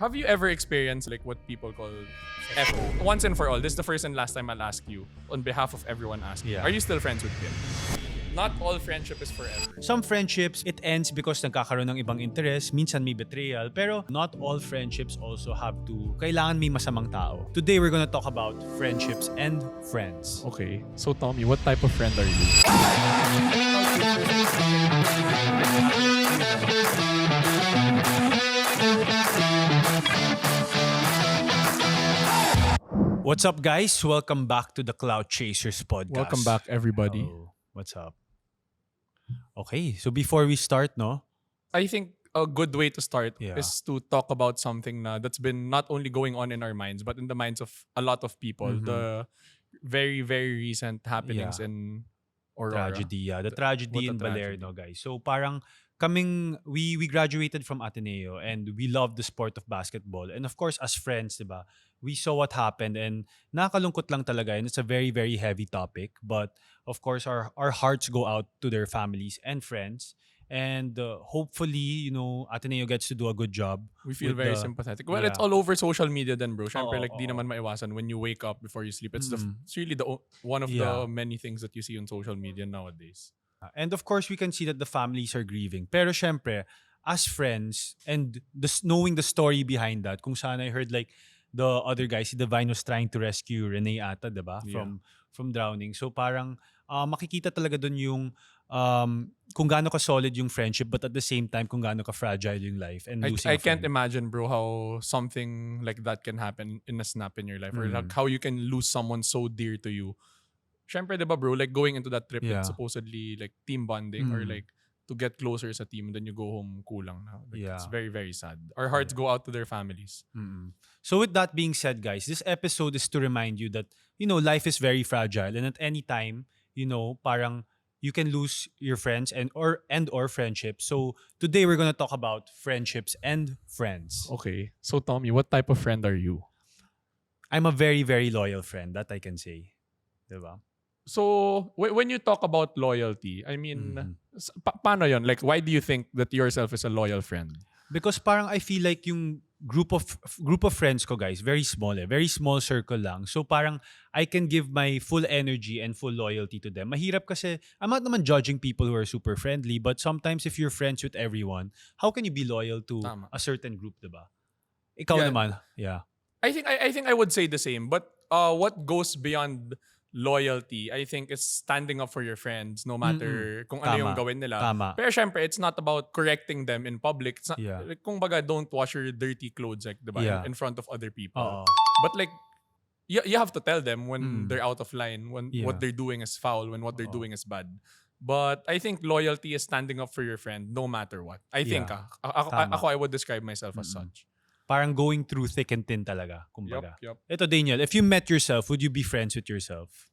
Have you ever experienced like what people call FO? Once and for all, this is the first and last time I'll ask you on behalf of everyone asking. Yeah. Are you still friends with Kim? Not all friendship is forever. Some friendships, it ends because nagkakaroon ng ibang interest, minsan may betrayal, pero not all friendships also have to, kailangan may masamang tao. Today, we're gonna talk about friendships and friends. Okay. So Tommy, what type of friend are you? What's up, guys? Welcome back to the Clout Chasers podcast. Welcome back, everybody. Hello. What's up? Okay, so before we start, no? I think a good way to start Yeah. is to talk about something that's been not only going on in our minds, but in the minds of a lot of people. Mhm. The very, very recent happenings Yeah. in Aurora. Tragedy, yeah. The tragedy What a in Balerno, guys. So parang we graduated from Ateneo and we love the sport of basketball. And of course, as friends, diba, we saw what happened and nakakalungkot lang talaga. And it's a very, very heavy topic. But of course, our hearts go out to their families and friends. And hopefully, Ateneo gets to do a good job. We feel with very the- sympathetic. Well, yeah. it's all over social media then, bro. Syempre, Oo, like, di oo. naman maiwasan when you wake up before you sleep. It's Mm. it's really one of the Yeah. many things that you see on social media nowadays. And of course, we can see that the families are grieving. Pero syempre, as friends, and knowing the story behind that, kung saan I heard like the other guy, si Divine was trying to rescue Renee ata, diba? Yeah. From drowning. So parang makikita talaga dun yung kung gaano ka solid yung friendship, but at the same time, kung gaano ka fragile yung life and losing I a friend. can't imagine, bro, how something like that can happen in a snap in your life. Or like how you can lose someone so dear to you. Syempre, diba, bro, like going into that trip, Yeah. it's supposedly like team bonding or Mm. like to get closer as a team, then you go home kulang na. Like, Yeah. It's very, very sad. Our hearts go out to their families. Mm-mm. So with that being said, guys, this episode is to remind you that, life is very fragile and at any time, parang you can lose your friends and or friendships. So today we're going to talk about friendships and friends. Okay. So Tommy, what type of friend are you? I'm a very, very loyal friend, that I can say. Diba? So, when you talk about loyalty, I mean, paano yun? Like, why do you think that yourself is a loyal friend? Because parang I feel like yung group of friends ko, guys, very small very small circle lang. So parang I can give my full energy and full loyalty to them. Mahirap kasi I'm not naman judging people who are super friendly, but sometimes if you're friends with everyone, how can you be loyal to Tama. a certain group, diba? Ikaw Yeah. naman, yeah. I think I would say the same. But what goes beyond loyalty, I think, is standing up for your friends no matter kung ano Tama. yung gawin nila. Tama. Pero syempre, it's not about correcting them in public. It's not, Yeah. like, kung baga, don't wash your dirty clothes like, diba, Yeah. in front of other people. Oo. But like, you have to tell them when they're out of line, when Yeah. what they're doing is foul, when what they're doing is bad. But I think loyalty is standing up for your friend no matter what. I think Tama. ako I would describe myself as such. Parang going through thick and thin talaga, kumbaga. Yup. Ito, Daniel, if you met yourself, would you be friends with yourself?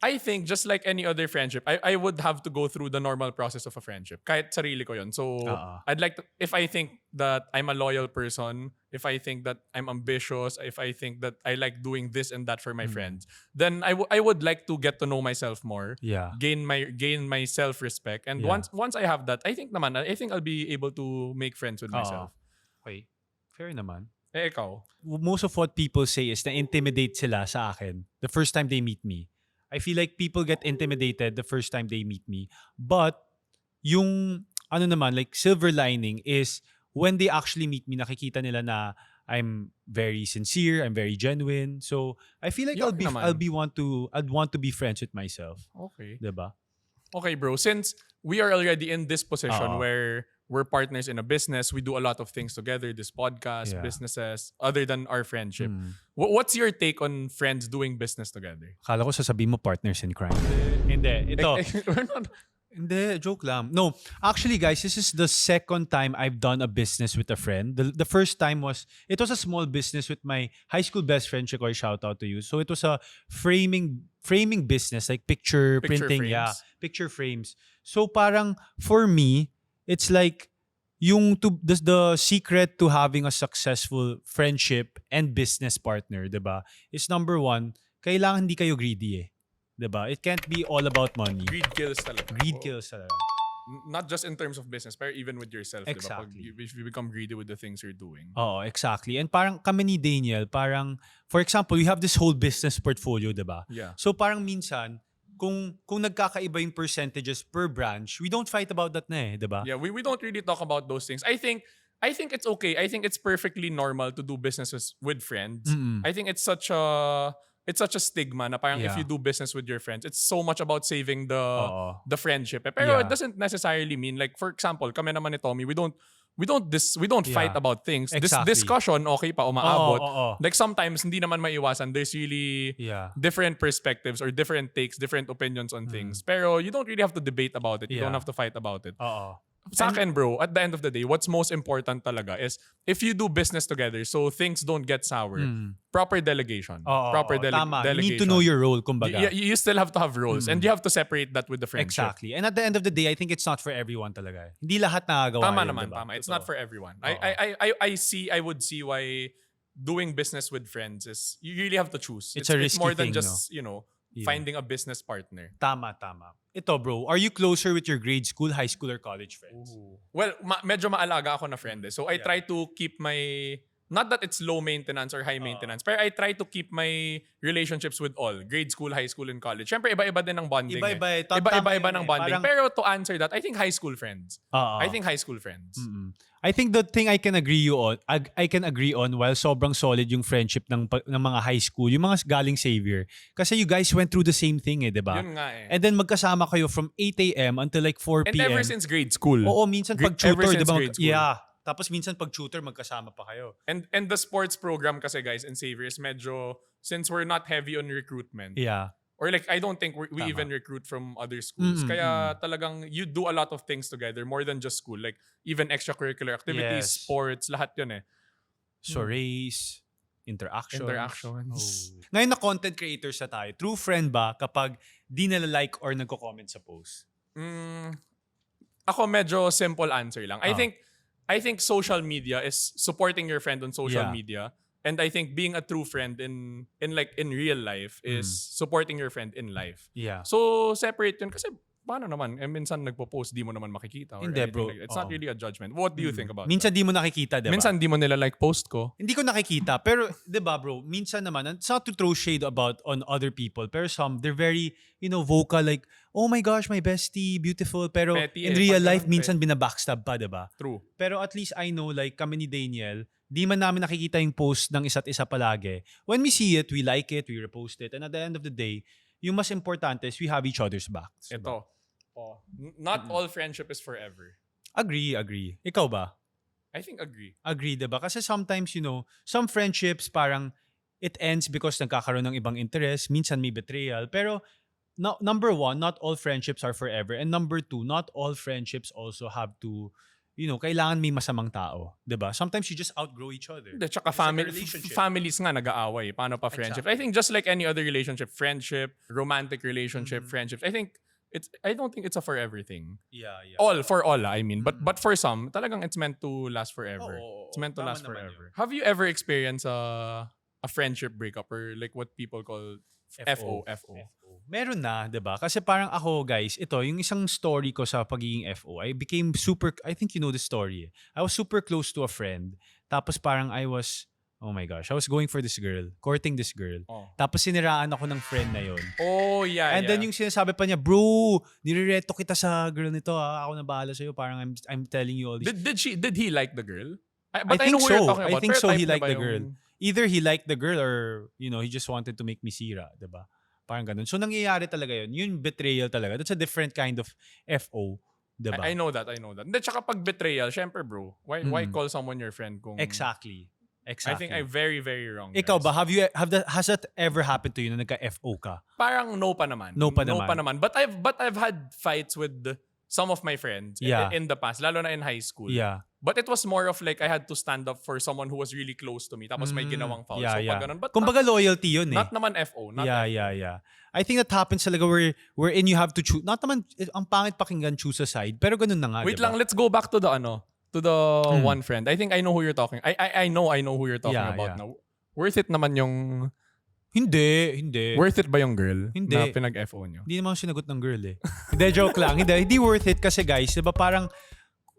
I think just like any other friendship, I would have to go through the normal process of a friendship. Kahit sarili ko yun. So, I'd like to, if I think that I'm a loyal person, if I think that I'm ambitious, if I think that I like doing this and that for my friends, then I would like to get to know myself more. Yeah. Gain my self-respect. And Yeah. once I have that, I think I'll be able to make friends with myself. Okay. Fair naman. Ikaw? Most of what people say is na-intimidate sila sa akin the first time they meet me. I feel like people get intimidated the first time they meet me. But yung like silver lining is when they actually meet me, nakikita nila na I'm very sincere, I'm very genuine. So I feel like Yuck naman. I'd want to be friends with myself. Okay. Diba? Okay, bro. Since we are already in this position Oo. where we're partners in a business, we do a lot of things together, this podcast, Yeah. businesses, other than our friendship. What's your take on friends doing business together? Akala ko sasabihin mo partners in crime. Hindi. Ito. We're not- Hindi, joke lang. No, actually guys, this is the second time I've done a business with a friend. The first time was a small business with my high school best friend, Chikoy, shout out to you. So it was a framing business, like picture printing, frames. yeah, picture frames. So parang for me, it's like the secret to having a successful friendship and business partner, 'di ba? Is number one, kailangan hindi kayo greedy eh. 'Di ba? It can't be all about money. Greed kills talaga. Greed kills talaga. Not just in terms of business, but even with yourself. Exactly. Diba? If you become greedy with the things you're doing. Oo, exactly. And parang kami ni Daniel, parang, for example, we have this whole business portfolio, diba? Yeah. So parang minsan, kung nagkakaiba yung percentages per branch, we don't fight about that na diba? Yeah, we don't really talk about those things. I think it's okay. I think it's perfectly normal to do businesses with friends. I think it's such a stigma na parang if Yeah. you do business with your friends, it's so much about saving the friendship. Pero Yeah. it doesn't necessarily mean, like, for example, kami naman ni Tommy, we don't fight Yeah. about things. This Exactly. discussion okay pa umaabot. Oo. Like sometimes hindi naman maiwasan. There's really Yeah. different perspectives or different takes, different opinions on things. Pero you don't really have to debate about it. You don't Yeah. have to fight about it. Oo. Sa akin, bro, at the end of the day, what's most important talaga is if you do business together so things don't get sour, proper delegation. Oo, Proper tama. You delegation. need to know your role, kumbaga. You still have to have roles and you have to separate that with the friendship. Exactly. And at the end of the day, I think it's not for everyone talaga. Hindi lahat nakagawa Tama yun, naman, diba? tama. It's Totoo. not for everyone. Oo. I would see why doing business with friends is, you really have to choose. It's a risky more than thing, just, finding a business partner. Tama. Ito, bro, are you closer with your grade school, high school, or college friends? Well, medyo maalaga ako na friend eh. So I try to keep my, not that it's low maintenance or high maintenance, pero I try to keep my relationships with all. Grade school, high school, and college. Siyempre, iba-iba din ng bonding. Iba-iba eh. Iba-iba ng Tama yun eh. bonding. Parang- Pero to answer that, I think high school friends. Oo. I think high school friends. I think the thing I can agree on while sobrang solid yung friendship ng mga high school, yung mga galing Xavier. Kasi you guys went through the same thing di ba? Yun nga eh. And then magkasama kayo from 8 a.m. until like 4 And p.m. ever since grade school. Oo, minsan pag Ever tutor, since di ba? grade school. Yeah. Tapos minsan pag tutor, magkasama pa kayo. And the sports program kasi, guys, in Xavier is medyo, since we're not heavy on recruitment, Yeah. or like I don't think we Tama. even recruit from other schools. Kaya talagang you do a lot of things together more than just school. Like even extracurricular activities, Yes. sports, lahat yun eh. So race, interactions. Interactions. Oh. Ngayon na content creators na tayo, true friend ba kapag di nila like or nagko-comment sa post? Ako medyo simple answer lang. I think social media is supporting your friend on social Yeah. media. And I think being a true friend in real life is supporting your friend in life. Yeah. So separate yun kasi paano naman? Minsan nagpo-post, di mo naman makikita. Or Hindi, anything bro. like that. It's not really a judgment. What do you think about Minsan that? di mo nakikita, diba? Minsan di mo nila like post ko. Hindi ko nakikita. Pero, di ba bro, minsan naman, it's not to throw shade about on other people, pero some, they're very, vocal, like, oh my gosh, my bestie, beautiful. Pero Petty in eh, real pag life, ganun, minsan binabackstab pa, di ba? True. Pero at least I know, like, kami ni Daniel, di man namin nakikita yung post ng isa't isa palagi. When we see it, we like it, we repost it, and at the end of the day, yung mas importante is we have each other's backs. Ito. Not all friendship is forever. Agree. Ikaw ba? I think agree. Agree, diba? Kasi sometimes, some friendships parang it ends because nagkakaroon ng ibang interest. Minsan may betrayal. Pero, number one, not all friendships are forever. And number two, not all friendships also have to, kailangan may masamang tao. Diba? Sometimes you just outgrow each other. Hindi, tsaka It's like a relationship. families nga nag-aaway. Paano pa friendship? Exactly. I think just like any other relationship, friendship, romantic relationship, friendships, I don't think it's a forever thing. Yeah. For all, I mean. But for some, talagang it's meant to last forever. Oo, It's meant to tama last naman forever. Have you ever experienced a friendship breakup or like what people call FO? Meron na, 'di ba? Kasi parang ako, guys, ito yung isang story ko sa pagiging FO. I think you know the story. I was super close to a friend. Tapos parang oh my gosh, I was going for this girl, courting this girl. Oh. Tapos siniraan ako ng friend na yon. Oh, yeah. And then yung sinasabi pa niya, bro, nirereto kita sa girl nito ako na bahala sa'yo. Parang I'm telling you all this. Did he like the girl? I think know who you're so. talking I about. think Pero so. type He niya liked ba the yung- girl. Either he liked the girl or, he just wanted to make me sira, diba? Parang ganun. So, nangyayari talaga yun. Yung betrayal talaga. That's a different kind of FO, diba? I know that. Hindi, tsaka pag betrayal, syempre bro, why call someone your friend kung... Exactly. I think I'm very, very wrong. Ikaw guys. ba, has that ever happened to you na nagka-FO ka? Parang no pa naman. No pa naman. But I've had fights with some of my friends in the past, lalo na in high school. Yeah. But it was more of like I had to stand up for someone who was really close to me tapos may ginawang foul. Yeah, so yeah. pag ganun. But Kumbaga loyalty yun eh. not naman FO. Not Yeah, FO. yeah. I think that happens talaga wherein you have to choose. Not naman, ang pangit pakinggan, choose a side. Pero ganun na nga, Wait diba? lang, let's go back to the one friend. I think I know who you're talking. I know who you're talking Yeah, about yeah. now. Worth it naman yung Hindi. Worth it ba yung girl Hindi. na pinag-FO nyo? Hindi naman sinagot ng girl eh. Hindi, joke lang. Hindi worth it kasi guys, diba parang,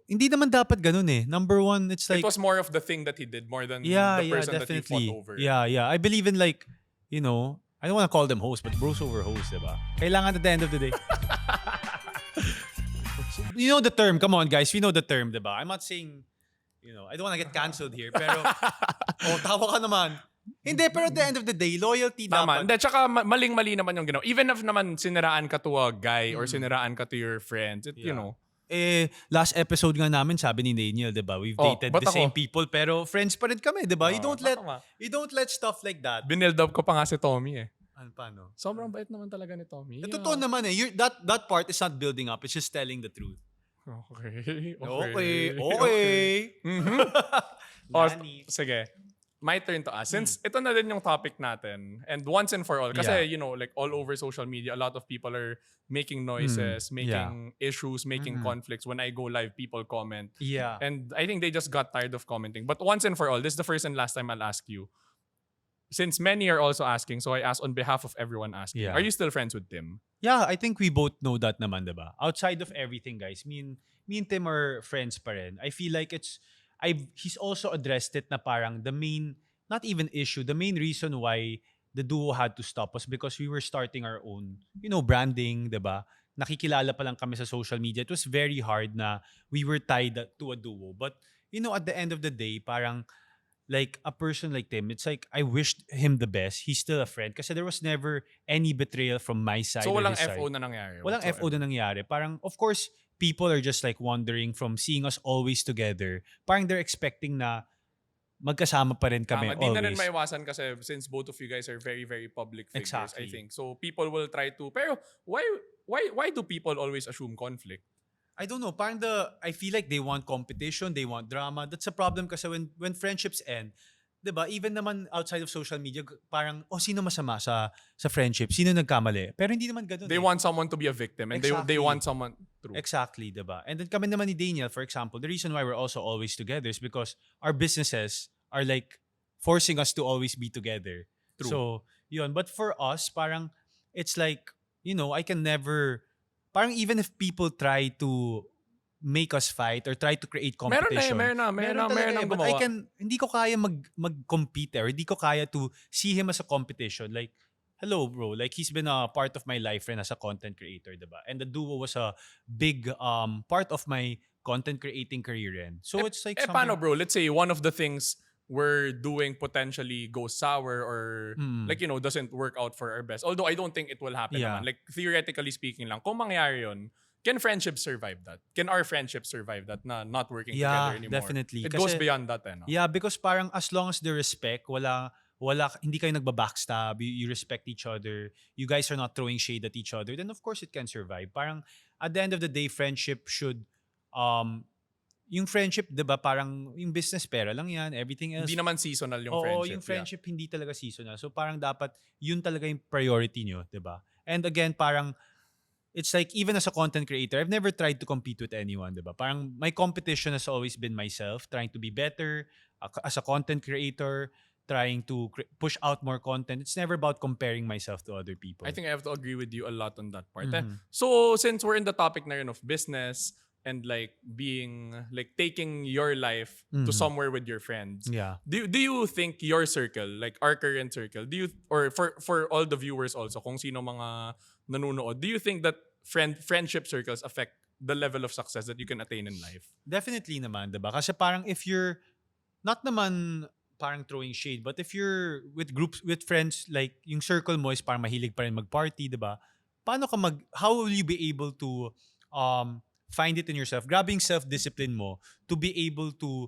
hindi naman dapat ganun eh. Number one, it's like... It was more of the thing that he did more than the person that you fought over. Yeah. I believe in like, I don't want to call them hosts, but bros over hosts, diba? Kailangan at the end of the day. You know the term. Come on, guys. We know the term, diba? I'm not saying, I don't want to get canceled here, pero, tawa ka naman. Hindi, pero at the end of the day, loyalty Tama. dapat. Hindi, tsaka maling-mali naman yung ginawa. Even if naman siniraan ka to a guy or siniraan ka to your friends, Last episode nga namin, sabi ni Daniel, diba? We've dated the same people, pero friends pa rin kami, diba? You don't let stuff like that. Binild up ko pa nga si Tommy eh. Paano? Sobrang bait naman talaga ni Tommy. Totoo naman eh. That part is not building up. It's just telling the truth. Okay. Sige. My turn to ask. Since ito na din yung topic natin, and once and for all, kasi, like all over social media, a lot of people are making noises, making issues, making conflicts. When I go live, people comment. Yeah. And I think they just got tired of commenting. But once and for all, this is the first and last time I'll ask you. Since many are also asking, so I ask on behalf of everyone asking, are you still friends with Tim? Yeah, I think we both know that naman, diba? Outside of everything, guys, me and Tim are friends pa rin. I feel like he's also addressed it na parang the main, not even issue, the main reason why the duo had to stop was because we were starting our own, branding, diba? Nakikilala pa lang kami sa social media. It was very hard na we were tied to a duo. But, at the end of the day, parang, like, a person like Tim, it's like, I wished him the best. He's still a friend. Kasi there was never any betrayal from my side so, or walang his FO side. na nangyari? Walang FO na nangyari. Parang, of course, people are just like wondering from seeing us always together. Parang they're expecting na magkasama pa rin kami always. Di na rin maiwasan kasi since both of you guys are very, very public figures, exactly. I think. So, people will try to... Pero, why do people always assume conflict? I don't know. Parang I feel like they want competition, they want drama. That's a problem kasi when friendships end, diba? Even naman outside of social media, parang, sino masama sa friendship? Sino nagkamali? Pero hindi naman ganun. They want someone to be a victim and exactly. they want someone... True. Exactly, diba? And then kami naman ni Daniel, for example, the reason why we're also always together is because our businesses are like forcing us to always be together. True. So, yun. But for us, parang, it's like, I can never... Parang even if people try to make us fight or try to create competition. Meron na but gumawa. Hindi ko kaya mag-compete or hindi ko kaya to see him as a competition. Like, hello bro, like he's been a part of my life rin as a content creator, diba? And the duo was a big part of my content creating career rin. So it's like paano bro? Let's say one of the things we're doing potentially goes sour or doesn't work out for our best. Although I don't think it will happen naman. Like theoretically speaking lang, kung mangyari yun, can friendships survive that? Can our friendships survive that na not working together anymore? Yeah, definitely. It goes beyond that no? Yeah, because parang as long as the respect, hindi kayo nagbabackstab, you respect each other, you guys are not throwing shade at each other, then of course it can survive. Parang at the end of the day, friendship should yung friendship, diba, parang yung business pera lang yan, everything else. Hindi naman seasonal yung friendship. Oo, yung friendship hindi talaga seasonal. So parang dapat yun talaga yung priority nyo, diba? And again, parang it's like even as a content creator, I've never tried to compete with anyone, diba? Parang my competition has always been myself, trying to be better as a content creator, trying to push out more content. It's never about comparing myself to other people. I think I have to agree with you a lot on that part. So since we're in the topic na yun of business, and like being like taking your life to somewhere with your friends. Yeah. Do you think your circle, like our current circle, or for all the viewers also, kung sino mga nanunood, do you think that friendship circles affect the level of success that you can attain in life? Definitely naman, diba? Kasi parang if you're not naman parang throwing shade, but if you're with groups, with friends, like yung circle mo is parang mahilig pa rin mag-party, diba? How will you be able to find it in yourself, grabbing self-discipline mo to be able to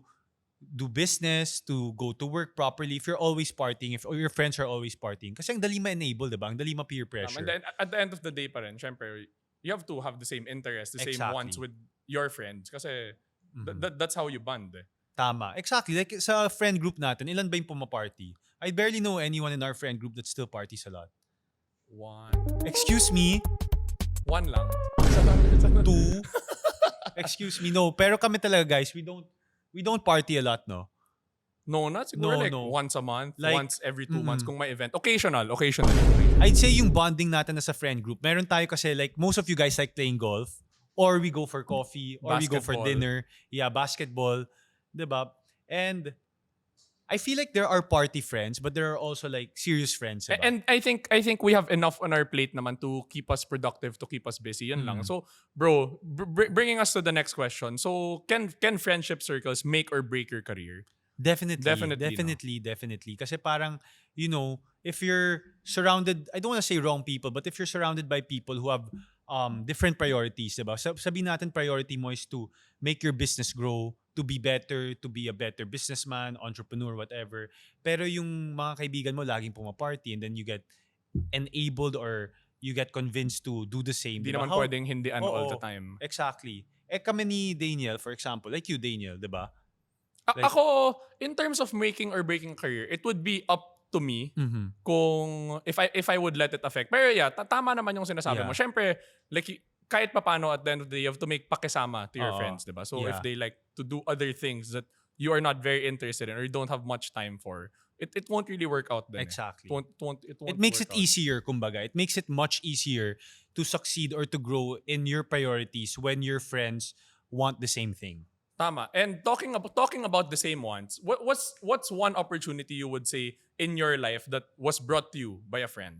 do business, to go to work properly if you're always partying, if your friends are always partying. Kasi ang dali ma-enable, diba? Ang dali ma-peer pressure. And then, at the end of the day pa rin, syempre, you have to have the same interests, the same wants with your friends. Kasi that's how you bond. Tama. Exactly. Like sa friend group natin, ilan ba yung pumaparty? I barely know anyone in our friend group that still parties a lot. One. Excuse me? One lang. Two. Excuse me, no. Pero kami talaga, guys, we don't party a lot, no? No, not siguro like No. once a month, Like, once every 2 months mm-mm. kung may event. Occasional. I'd say yung bonding natin as a friend group, meron tayo kasi like most of you guys like playing golf or we go for coffee or we go for Basketball. dinner. Yeah, basketball. Diba? And I feel like there are party friends but there are also like serious friends. Diba? And I think we have enough on our plate naman to keep us productive, to keep us busy. Yan lang. So, bro, bringing us to the next question. So, can friendship circles make or break your career? Definitely. Kasi parang, you know, if you're surrounded, I don't want to say wrong people, but if you're surrounded by people who have different priorities, diba? Sabihin natin priority mo is to make your business grow, to be better, to be a better businessman, entrepreneur, whatever. Pero yung mga kaibigan mo laging pumaparty and then you get enabled or you get convinced to do the same. Hindi Diba? naman pwedeng hindian all the Oo, time. exactly. Kami ni Daniel, for example, like you, Daniel, diba? Ako, in terms of making or breaking career, it would be up to me kung if I would let it affect. Pero yeah, tama naman yung sinasabi mo. Syempre, like kahit papaano at the end of the day, you have to make pakisama to your friends, diba? So if they like to do other things that you are not very interested in or you don't have much time for, it won't really work out then. Exactly. It makes work it out. easier, kumbaga. It makes it much easier to succeed or to grow in your priorities when your friends want the same thing. Tama. And talking about the same ones, what's one opportunity you would say in your life that was brought to you by a friend?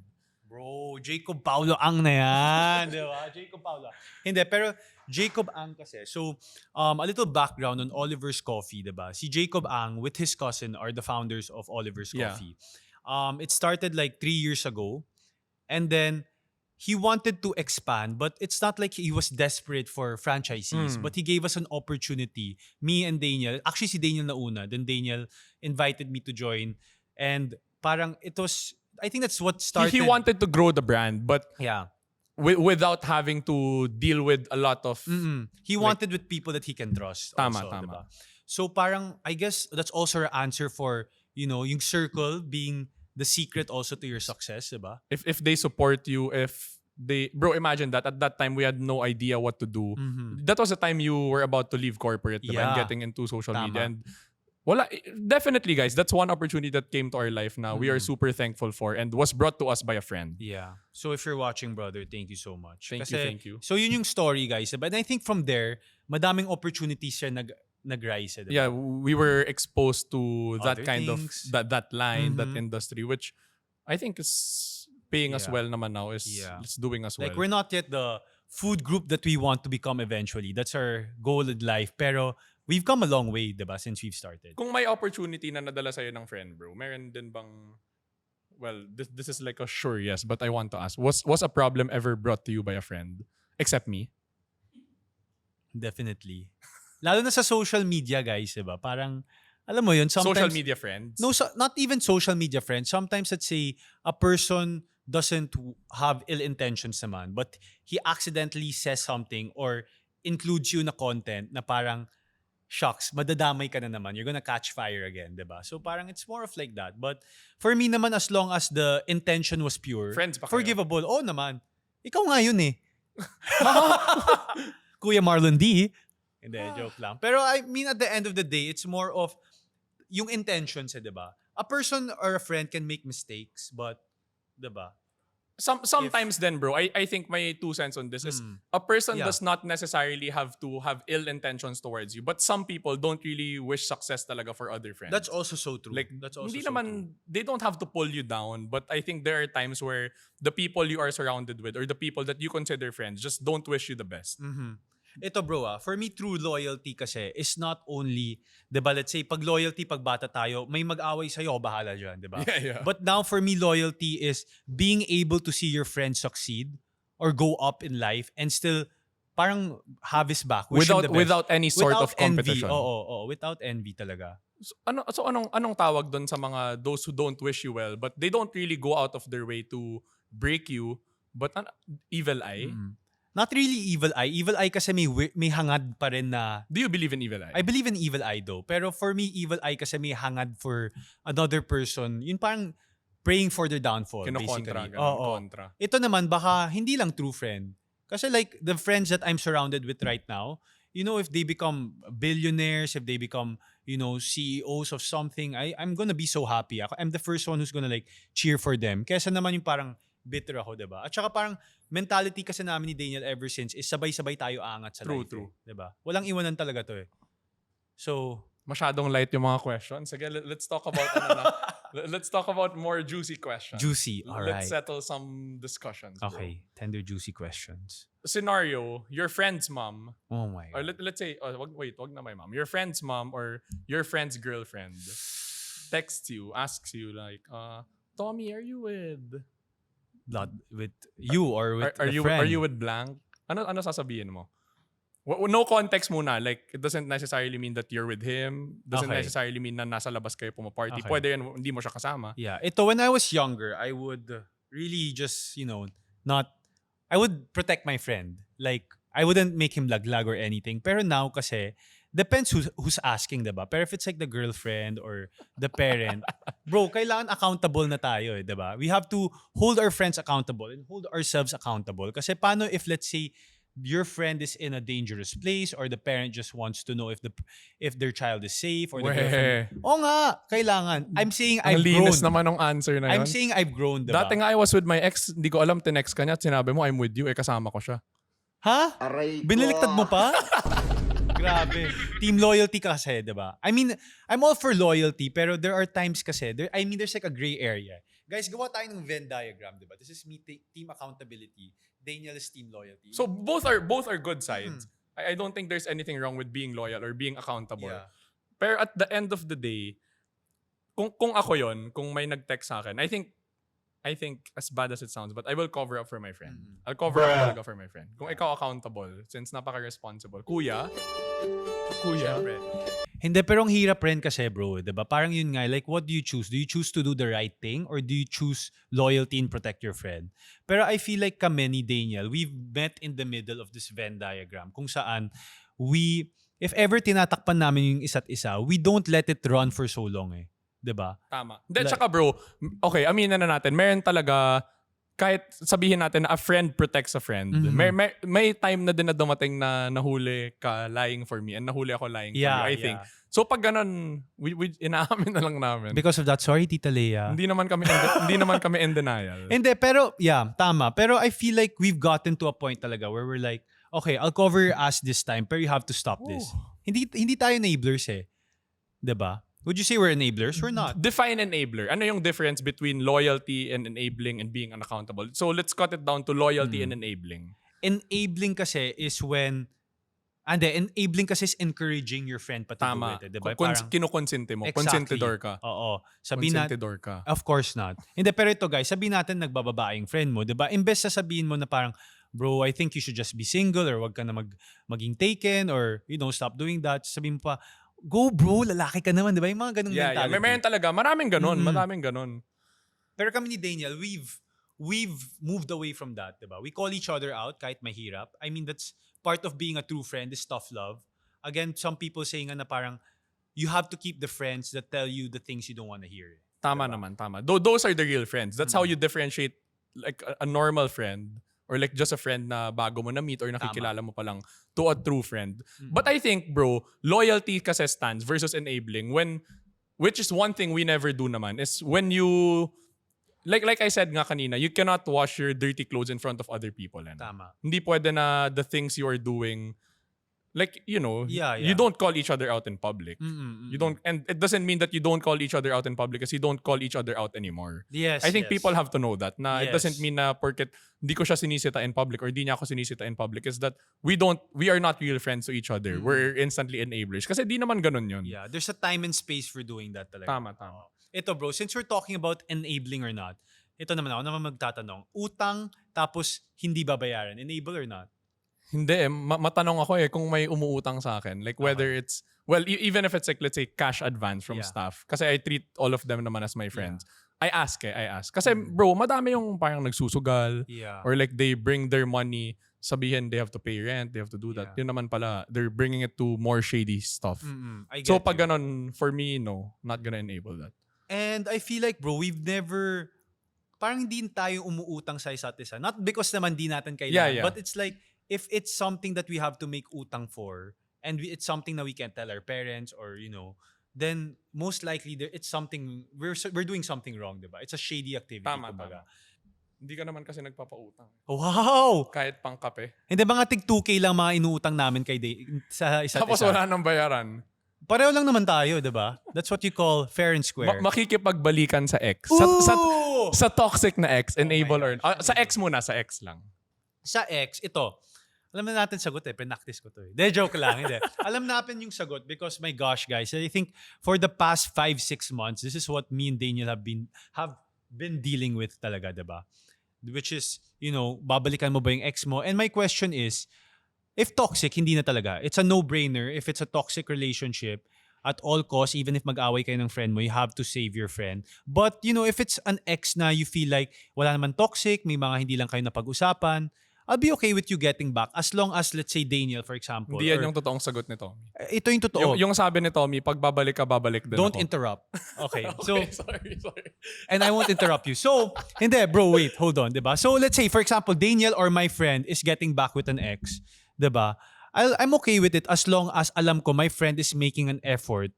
Bro, Jacob Paulo Ang na yan. Di ba? Jacob Paulo. Hindi, pero Jacob Ang kasi. So, a little background on Oliver's Coffee, di ba? Si Jacob Ang with his cousin are the founders of Oliver's Coffee. It started like 3 years ago. And then, he wanted to expand, but it's not like he was desperate for franchisees. But he gave us an opportunity. Me and Daniel. Actually, si Daniel na una. Then Daniel invited me to join. And parang it was... I think that's what started... He wanted to grow the brand, but yeah, without having to deal with a lot of... He wanted with people that he can trust. Tama. Diba? So parang, I guess that's also our answer for, you know, yung circle being the secret also to your success, diba? If they support you, if they... Bro, imagine that. At that time, we had no idea what to do. That was the time you were about to leave corporate, diba? And getting into social media. And wala, definitely, guys, that's one opportunity that came to our life now. We are super thankful for and was brought to us by a friend. Yeah. So if you're watching, brother, thank you so much. Thank you. So yun yung story, guys. But I think from there, madaming opportunities siya nag-rise. Diba? Yeah, we were exposed to that Other kind things. of that line, that industry, which I think is paying us well naman now. It's doing us well. Like we're not yet the food group that we want to become eventually. That's our goal in life. Pero we've come a long way, diba, since we've started. Kung may opportunity na nadala sa'yo ng friend, bro, meron din bang... Well, this is like a sure yes, but I want to ask, was a problem ever brought to you by a friend? Except me? Definitely. Lalo na sa social media, guys, diba? Parang, alam mo yun, sometimes... Social media friends? No, not even social media friends. Sometimes, let's say, a person doesn't have ill intentions naman, but he accidentally says something or includes you na content na parang, shucks, madadamay ka na naman. You're gonna catch fire again, diba? So parang it's more of like that. But for me naman, as long as the intention was pure, friends pa kayo? forgivable. Oo naman. Ikaw nga yun eh. Kuya Marlon D. Hindi, joke lang. Pero I mean, at the end of the day, it's more of yung intentions, diba? A person or a friend can make mistakes, but, diba? Sometimes then, bro, I think my 2 cents on this is a person does not necessarily have to have ill intentions towards you, but some people don't really wish success talaga for other friends. That's also so true. Like, that's also hindi so naman, true. they don't have to pull you down, but I think there are times where the people you are surrounded with or the people that you consider friends just don't wish you the best. Ito bro, for me true loyalty kasi is not only, diba, let's say pag loyalty, pag bata tayo, may mag-away sa'yo, bahala dyan, diba? Yeah. But now for me, loyalty is being able to see your friends succeed or go up in life and still parang have his back, wish him the best. Without any sort Without of competition. Envy. Oo, without envy talaga. So anong tawag doon sa mga those who don't wish you well but they don't really go out of their way to break you, but evil eye? Not really evil eye. Evil eye kasi may hangad pa rin na... Do you believe in evil eye? I believe in evil eye though. Pero for me, evil eye kasi may hangad for another person. Yun parang praying for their downfall, basically. Kontra. Ito naman, baka hindi lang true friend. Kasi like the friends that I'm surrounded with right now, you know, if they become billionaires, if they become, CEOs of something, I'm gonna be so happy. I'm the first one who's gonna like cheer for them. Kesa naman yung parang bitter ako, diba? At saka parang mentality kasi namin ni Daniel ever since is sabay-sabay tayo angat sa True, life. true. Diba? Walang iwanan talaga to eh. So, masyadong light yung mga questions. Sige, let's talk about let's talk about more juicy questions. Juicy, alright. Let's settle some discussions, bro. Okay, tender juicy questions. Scenario, your friend's mom, Oh my or God. let's say, wag na my mom. Your friend's mom or your friend's girlfriend texts you, asks you like, Tommy, are you with Not with you or with are the you friend? are you with blank? Ano sasabihin mo? No context muna. Like, it doesn't necessarily mean that you're with him. Doesn't Okay. necessarily mean na nasa labas kayo pumaparty. Okay. Pwede yan, hindi mo siya kasama. Yeah. Ito, when I was younger, I would really just, I would protect my friend. Like, I wouldn't make him laglag or anything. Pero now kasi, depends who's asking, diba? Pero if it's like the girlfriend or the parent, bro, kailangan accountable na tayo, diba? We have to hold our friends accountable and hold ourselves accountable. Kasi paano if, let's say, your friend is in a dangerous place or the parent just wants to know if their child is safe or the girlfriend. Oo nga, kailangan. I'm saying I've grown. Ang linis naman ng answer na yun. I'm saying I've grown, diba? Dati nga I was with my ex, hindi ko alam, tinext ka niya at sinabi mo, I'm with you, kasama ko siya. Ha? Aray ko. Binaliktad mo pa? Grabe. Team loyalty kasi, diba? I mean, I'm all for loyalty, pero there are times kasi, there's like a gray area. Guys, gawa tayo ng Venn diagram, diba? This is me, team accountability. Daniel is team loyalty. So both are good sides. I don't think there's anything wrong with being loyal or being accountable. Yeah. Pero at the end of the day, kung ako yon, kung may nag-text sa akin, I think as bad as it sounds, but I will cover up for my friend. I'll cover up talaga for my friend. Kung ikaw accountable, since napaka-responsible. Kuya? Siyempre. Hindi, pero ang hirap rin kasi, bro, diba? Parang yun nga, like, what do you choose? Do you choose to do the right thing or do you choose loyalty and protect your friend? Pero I feel like kami ni Daniel, we've met in the middle of this Venn diagram kung saan if ever tinatakpan namin yung isa't isa, we don't let it run for so long eh. Diba? Tama. Then, tsaka bro, okay, aminin na natin, meron talaga, kahit sabihin natin na a friend protects a friend, may time na din na dumating na nahuli ka lying for me and nahuli ako lying for you, I think. So pag ganun, we inaamin na lang namin. Because of that, sorry Tita Leia. Hindi naman kami in denial. Hindi, pero tama. Pero I feel like we've gotten to a point talaga where we're like, okay, I'll cover your ass this time, pero you have to stop this. Hindi tayo enablers eh. 'Di ba? Would you say we're enablers? We're not. Define enabler. Ano yung difference between loyalty and enabling and being unaccountable? So let's cut it down to loyalty and enabling. Enabling kasi is when enabling kasi is encouraging your friend pa to Tama. do it. Diba? Kinukonsente mo. Exactly. Consentidor ka. Oo. Sabihin Consentidor ka. Of course not. Hindi, pero ito guys, sabihin natin nagbababaeng friend mo, diba? Imbes na sabihin mo na parang, bro, I think you should just be single or wag ka na maging taken or, stop doing that. Sabihin mo pa, go bro, lalaki ka naman, diba? Yung mga ganung mentality. Yeah. Meron talaga. Maraming ganun. Pero kami ni Daniel, we've moved away from that, diba? We call each other out kahit mahirap. I mean, that's part of being a true friend is tough love. Again, some people saying na parang you have to keep the friends that tell you the things you don't want to hear. Tama naman, tama. Those are the real friends. That's how you differentiate like a normal friend or like just a friend na bago mo na meet or nakikilala mo pa lang to a true friend. But I think, bro, loyalty kasi stands versus enabling which is one thing we never do naman is when you like I said nga kanina, you cannot wash your dirty clothes in front of other people. Tama. Hindi pwede na the things you are doing, like, you don't call each other out in public. You don't, and it doesn't mean that you don't call each other out in public because you don't call each other out anymore. Yes. I think people have to know that. It doesn't Yes. mean na porket di ko siya sinisita in public or di niya ako sinisita in public is that we are not real friends to each other. We're instantly enablers. Kasi di naman ganun yun. Yeah, there's a time and space for doing that talaga. Tama. Ito bro, since we're talking about enabling or not, ito naman ako naman magtatanong, utang tapos hindi babayaran, enable or not? Hindi matanong ako kung may umuutang sa akin. Like whether it's, well, even if it's like, let's say, cash advance from staff. Kasi I treat all of them naman as my friends. I ask. Kasi bro, madami yung parang nagsusugal. Yeah. Or like they bring their money, sabihin they have to pay rent, they have to do that. Yun naman pala, they're bringing it to more shady stuff. I get So pag you. ganon, for me, no, not gonna enable that. And I feel like bro, we've never, parang hindi tayo umuutang sa isa't isa. Not because naman di natin kailangan, but it's like, if it's something that we have to make utang for, and it's something that we can tell our parents or, then most likely it's something we're doing something wrong, diba? It's a shady activity, Tama, kumbaga. tama. Hindi ka naman kasi nagpapautang. Wow! Kahit pang kape. Hindi ba nga tig 2K lang mga inuutang namin sa isa't Tapos isa? wala nang bayaran. Pareho lang naman tayo, diba? That's what you call fair and square. Makikipagbalikan sa ex. Ooh! Sa toxic na ex, enable or... gosh. sa ex muna, sa ex lang. Sa ex, ito. Alam na natin sagot Pinaktis ko to De, joke lang. Hindi. Alam natin yung sagot because my gosh, guys, I think for the past 5-6 months, this is what me and Daniel have been dealing with talaga, diba? Which is, babalikan mo ba yung ex mo? And my question is, if toxic, hindi na talaga. It's a no-brainer. If it's a toxic relationship, at all costs, even if mag-away kayo ng friend mo, you have to save your friend. But, if it's an ex na you feel like wala naman toxic, may mga hindi lang kayo napag-usapan, I'll be okay with you getting back as long as, let's say, Daniel, for example. Hindi yan yung totoong sagot ni Tommy. Ito yung totoo. Yung sabi ni Tommy, pag babalik ka, babalik din Don't ako. interrupt. Okay. Okay, So, sorry. and I won't interrupt you. So, hindi, bro, wait, hold on, diba? So, let's say, for example, Daniel or my friend is getting back with an ex, diba? I'm okay with it as long as alam ko my friend is making an effort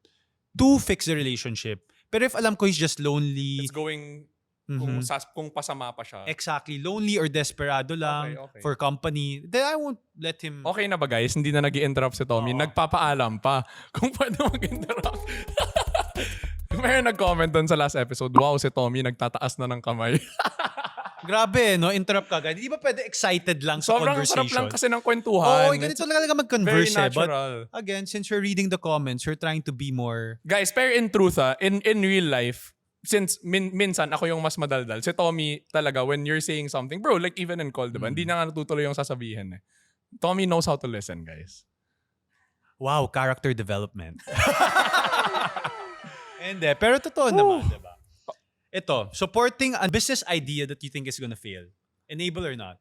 to fix the relationship. Pero if alam ko he's just lonely, It's going... Kung pasama pa siya. exactly, lonely or desperado lang Okay. for company, then I won't let him... Okay na ba guys? Hindi na nag-i-interrupt si Tommy. Nagpapaalam pa. Kung pwede mag-interrupt. Mayroon nag-comment doon sa last episode, wow, si Tommy nagtataas na ng kamay. Grabe, no? Interrupt ka agad. Hindi ba pwede excited lang sa Sobrang conversation? sarap lang kasi ng kwentuhan. Oo, ganito lang talaga mag-converse. Very But natural. again, since we're reading the comments, we're trying to be more... Guys, pero in truth, in real life, since minsan ako yung mas madaldal, si Tommy talaga, when you're saying something, bro, like even in call, diba? Hindi na nga natutuloy yung sasabihin eh. Tommy knows how to listen, guys. Wow, character development. Hindi, pero totoo naman, diba? Ito, supporting a business idea that you think is gonna fail. Enable or not?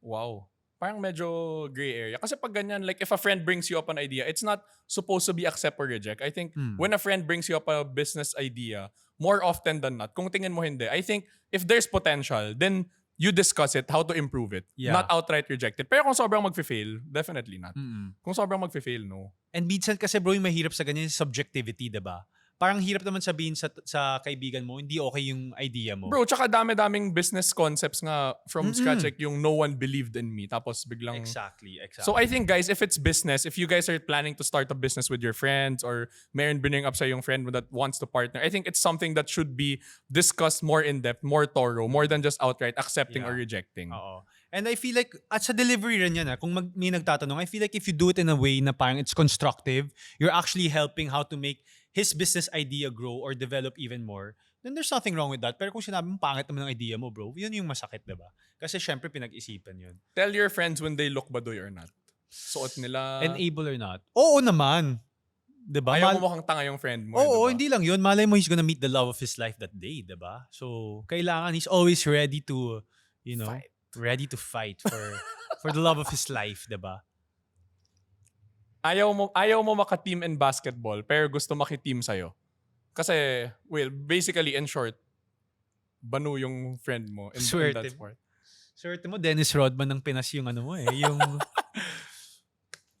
Wow. Parang medyo gray area. Kasi pag ganyan, like if a friend brings you up an idea, it's not supposed to be accept or reject. I think when a friend brings you up a business idea, more often than not, kung tingin mo hindi, I think if there's potential, then you discuss it, how to improve it. Yeah. Not outright reject it. Pero kung sobrang mag-fail, definitely not. Kung sobrang mag-fail, no. And minsan kasi bro, yung mahirap sa ganyan is subjectivity, diba? Parang hirap naman sabihin sa kaibigan mo, hindi okay yung idea mo. Bro, tsaka dami-daming business concepts nga from scratch, like yung no one believed in me. Tapos biglang... Exactly. So I think guys, if it's business, if you guys are planning to start a business with your friends or mayroon bring up sa yung friend that wants to partner, I think it's something that should be discussed more in-depth, more thorough, more than just outright accepting or rejecting. Oo. And I feel like, at sa delivery rin yan, kung may nagtatanong, I feel like if you do it in a way na parang it's constructive, you're actually helping how to make his business idea grow or develop even more, then there's nothing wrong with that. Pero kung sinabi mo, pangit naman ang idea mo, bro, yun yung masakit, diba? Kasi syempre, pinag-isipan yun. Tell your friends when they look baduy or not. Suot nila... Enable or not? Oo naman. Diba? Ayaw mo mukhang tanga yung friend mo. Oo, diba? hindi lang yun. Malay mo he's gonna meet the love of his life that day, diba? So, kailangan he's always ready to, Fight. ready to fight for the love of his life, diba? Ayaw mo maka-team in basketball pero gusto maki-team sa'yo. Kasi, well, basically, in short, banu yung friend mo in that sport. Swerte mo, Dennis Rodman ng Pinas yung ano mo yung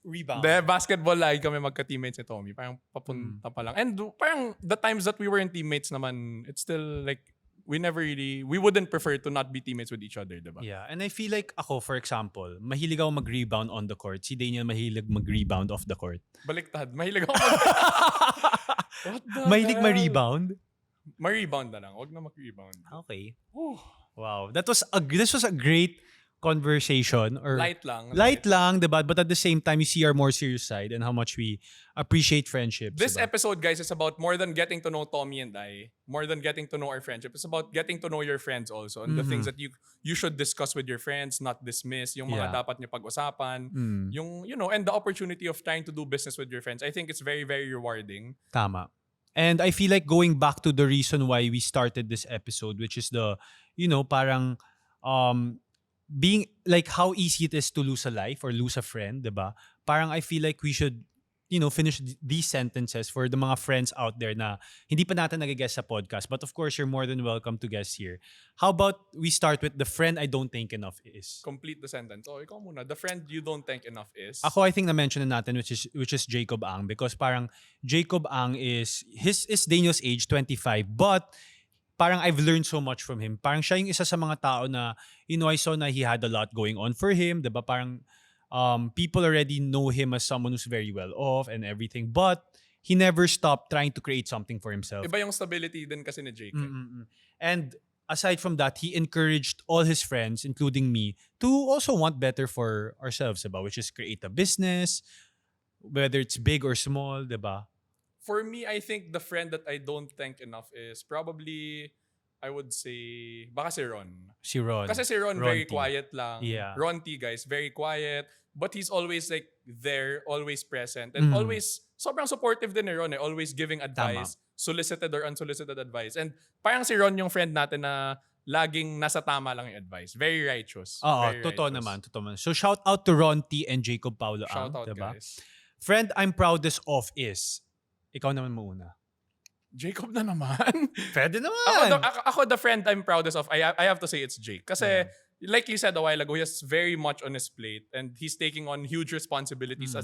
rebound. Basketball lagi kami magka-teammates ni Tommy. Parang papunta pa lang. And parang the times that we were in teammates naman, it's still like, we wouldn't prefer to not be teammates with each other, diba? Yeah, and I feel like ako, for example, mahilig ako mag-rebound on the court. Si Daniel mahilig mag-rebound off the court. Baliktad. Mahilig ako What the Mahilig hell? ma-rebound? Ma-rebound na lang. Huwag na mag-rebound. Okay. Whew. Wow. This was a great conversation. Or Light lang. Light lang, diba? But at the same time, you see our more serious side and how much we appreciate friendships. This diba? episode, guys, is about more than getting to know Tommy and I, more than getting to know our friendship. It's about getting to know your friends also and the things that you should discuss with your friends, not dismiss, yung mga dapat nyo pag-usapan, yung, and the opportunity of trying to do business with your friends. I think it's very, very rewarding. Tama. And I feel like going back to the reason why we started this episode, which is the, parang, being like how easy it is to lose a life or lose a friend, diba? Parang I feel like we should finish these sentences for the mga friends out there na hindi pa natin nag-guest sa podcast. But of course, you're more than welcome to guest here. How about we start with the friend I don't think enough is? Complete the sentence. Oh, ikaw muna. The friend you don't think enough is? Ako, I think na-mention na natin which is Jacob Ang, because parang Jacob Ang is Daniel's age, 25, but parang I've learned so much from him. Parang siya yung isa sa mga tao na, I saw na he had a lot going on for him, diba? Parang people already know him as someone who's very well off and everything, but he never stopped trying to create something for himself. Iba yung stability din kasi ni Jake. And aside from that, he encouraged all his friends, including me, to also want better for ourselves, diba? Which is create a business, whether it's big or small, diba? For me, I think the friend that I don't think enough is probably, I would say, baka si Ron. Si Ron. Kasi si Ron very T. quiet lang. Yeah. Ron T, guys, very quiet. But he's always like there, always present. And always, sobrang supportive din ni Ron eh. Always giving advice. Solicited or unsolicited advice. And parang si Ron yung friend natin na laging nasa tama lang yung advice. Very righteous. Oo, very totoo righteous. naman. So shout out to Ron T and Jacob Paulo Ang. Shout out, diba? guys. Friend I'm proudest of is, ikaw naman muna. Jacob na naman. Pwede naman. Ako, the friend I'm proudest of, I have to say it's Jake. Kasi, like you said a while ago, he has very much on his plate and he's taking on huge responsibilities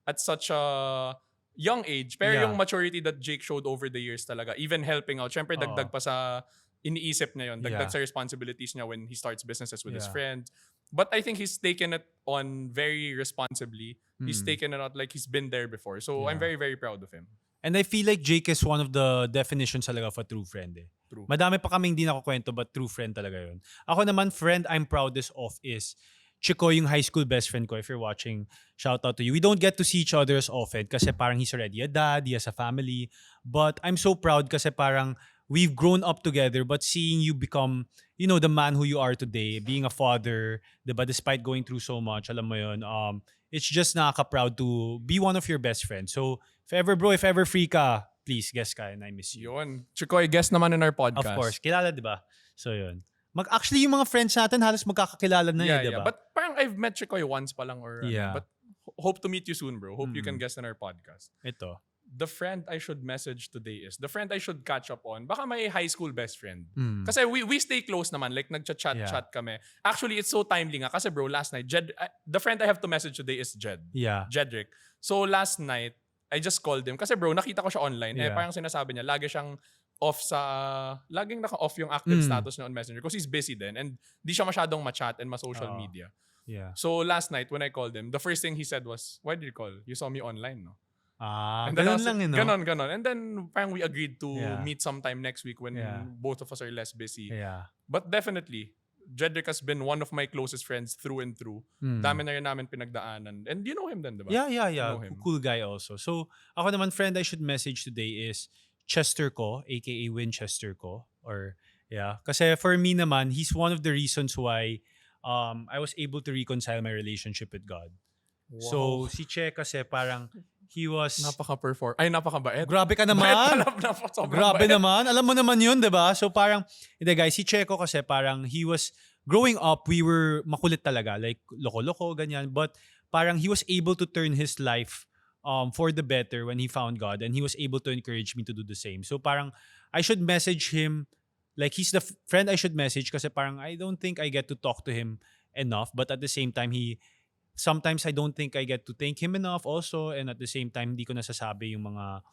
at such a young age. Pero yung maturity that Jake showed over the years talaga, even helping out, syempre dagdag pa sa iniisip niya yun. Dagdag sa responsibilities niya when he starts businesses with his friends. But I think he's taken it on very responsibly. He's taken it out like he's been there before. So I'm very, very proud of him. And I feel like Jake is one of the definitions talaga of a true friend eh. True. Madami pa kaming di nakukwento but true friend talaga yun. Ako naman, friend I'm proudest of is Chico, yung high school best friend ko. If you're watching, shout out to you. We don't get to see each other as often kasi parang he's already a dad, he has a family. But I'm so proud kasi parang we've grown up together, but seeing you become, the man who you are today, being a father, diba, despite going through so much, alam mo yun, it's just nakaka-proud to be one of your best friends. So, if ever free ka, please, guest ka and I miss you. Yun. Chikoy, guest naman in our podcast. Of course. Kilala, diba? So, yun. Actually, yung mga friends natin, halos magkakakilala na yeah, diba? Yeah. But parang I've met Chikoy once pa lang or but hope to meet you soon, bro. Hope you can guest in our podcast. Ito. The friend I should message today is the friend I should catch up on. Baka may high school best friend. Kasi we stay close naman. Like, nagchat-chat kami. Actually, it's so timely nga. Kasi bro, last night, the friend I have to message today is Jed. Yeah. Jedrick. So last night, I just called him. Kasi bro, nakita ko siya online. Yeah. Parang sinasabi niya, laging naka-off yung active status niya on Messenger because he's busy then and di siya masyadong ma-chat and ma-social media. Yeah. So last night when I called him, the first thing he said was, "Why did you call? You saw me online, no?" And ganun lang, Ganon. And then parang we agreed to meet sometime next week when both of us are less busy. Yeah. But definitely, Jedrick has been one of my closest friends through and through. Dami na rin namin pinagdaanan. And you know him then, diba? Yeah. Know him. Cool guy also. So, ako naman, friend I should message today is Chester ko, aka Winchester ko. Kasi for me naman, he's one of the reasons why I was able to reconcile my relationship with God. Wow. So, si Che kasi parang he was... napakabait. Grabe ka naman. Grabe naman. Alam mo naman yun, diba? So parang, hindi guys, si Checo kasi parang he was, growing up, we were makulit talaga. Like, loko-loko, ganyan. But parang he was able to turn his life for the better when he found God. And he was able to encourage me to do the same. So parang, I should message him. Like, he's the friend I should message kasi parang I don't think I get to talk to him enough. But at the same time, sometimes I don't think I get to thank him enough also, and at the same time, hindi ko nasasabi yung mga,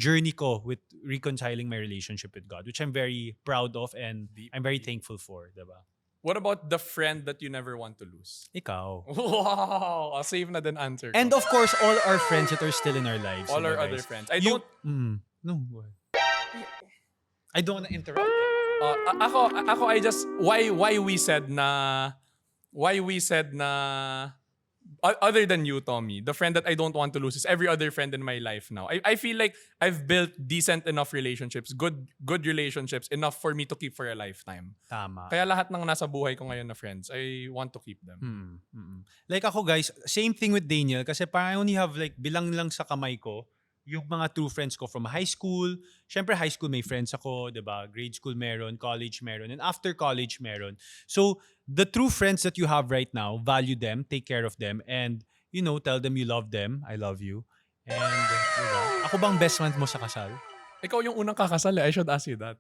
journey ko with reconciling my relationship with God, which I'm very proud of and I'm very thankful for, diba? What about the friend that you never want to lose? Ikaw. Wow! I'll save na din answer ko. And of course, all our friends that are still in our lives. All our other friends. I don't want to interrupt. Ako, I just, why we said na, other than you, Tommy, the friend that I don't want to lose is every other friend in my life now. I feel like I've built decent enough relationships, good relationships, enough for me to keep for a lifetime. Tama. Kaya lahat ng nasa buhay ko ngayon na friends, I want to keep them. Like ako guys, same thing with Daniel kasi parang I only have like bilang lang sa kamay ko yung mga true friends ko from high school. Syempre high school may friends ako, 'di ba? Grade school meron, college meron, and after college meron. So, the true friends that you have right now, value them, take care of them, and tell them you love them, I love you. And, diba? Ako bang best man mo sa kasal? Ikaw yung unang kakasal I should ask you that.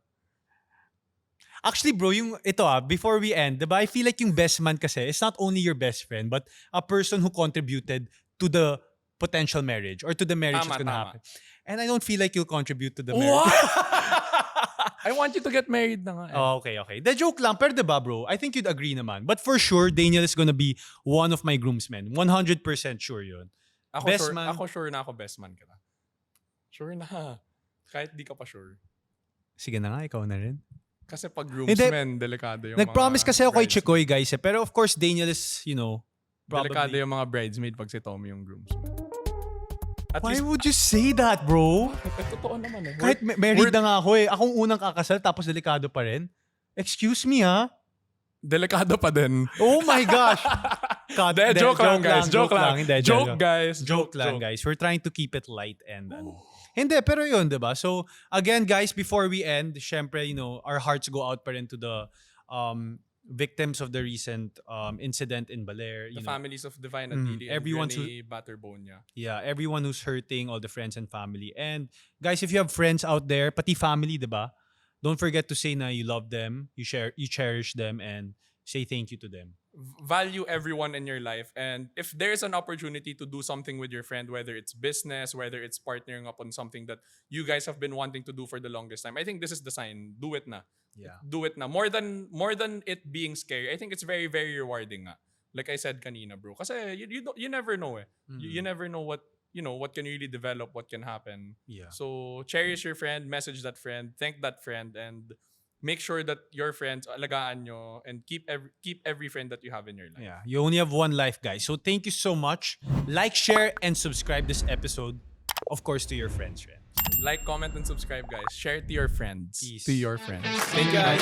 Actually, bro, before we end, diba, I feel like yung best man kasi is not only your best friend, but a person who contributed to the potential marriage or to the marriage that's gonna happen. And I don't feel like you'll contribute to the marriage. What? I want you to get married na nga. Oh, okay. The joke lang. Pero diba, bro, I think you'd agree naman. But for sure, Daniel is gonna be one of my groomsmen. 100% sure yun. Ako sure na ako best man kita. Sure na. Kahit di ka pa sure. Sige na nga, ikaw na rin. Kasi pag groomsmen, delikado yung nag-promise kasi ako kay Chikoy, guys. Pero of course, Daniel is, probably... Delikado yung mga bridesmaid pag si Tommy yung groomsman. Why would you say that, bro? Totoo naman eh. Kahit married na nga ako eh. Akong unang kakasal tapos delikado pa rin. Excuse me, ha? Delikado pa din. Oh my gosh. Joke lang, guys. Joke lang, guys. We're trying to keep it light and... Hindi, pero yun, diba? So, again, guys, before we end, syempre, our hearts go out pa rin to the victims of the recent incident in Baler. The families of Divine Adili and Granny Batterbonia. Yeah, everyone who's hurting, all the friends and family. And, guys, if you have friends out there, pati family, diba? Don't forget to say na you love them, you cherish them, and say thank you to them. Value everyone in your life, and if there's an opportunity to do something with your friend, whether it's business, whether it's partnering up on something that you guys have been wanting to do for the longest time, I think this is the sign. Do it na. Yeah. Do it na. More than it being scary, I think it's very, very rewarding nga. Like I said kanina, bro. Kasi you never know eh. Mm-hmm. You never know what can really develop, what can happen. Yeah. So cherish your friend, message that friend, thank that friend, and make sure that your friends, alagaan nyo, and keep every friend that you have in your life. Yeah, you only have one life, guys. So thank you so much. Like, share, and subscribe this episode. Of course, to your friends. Like, comment, and subscribe, guys. Share it to your friends. Peace. To your friends. Thank you, guys.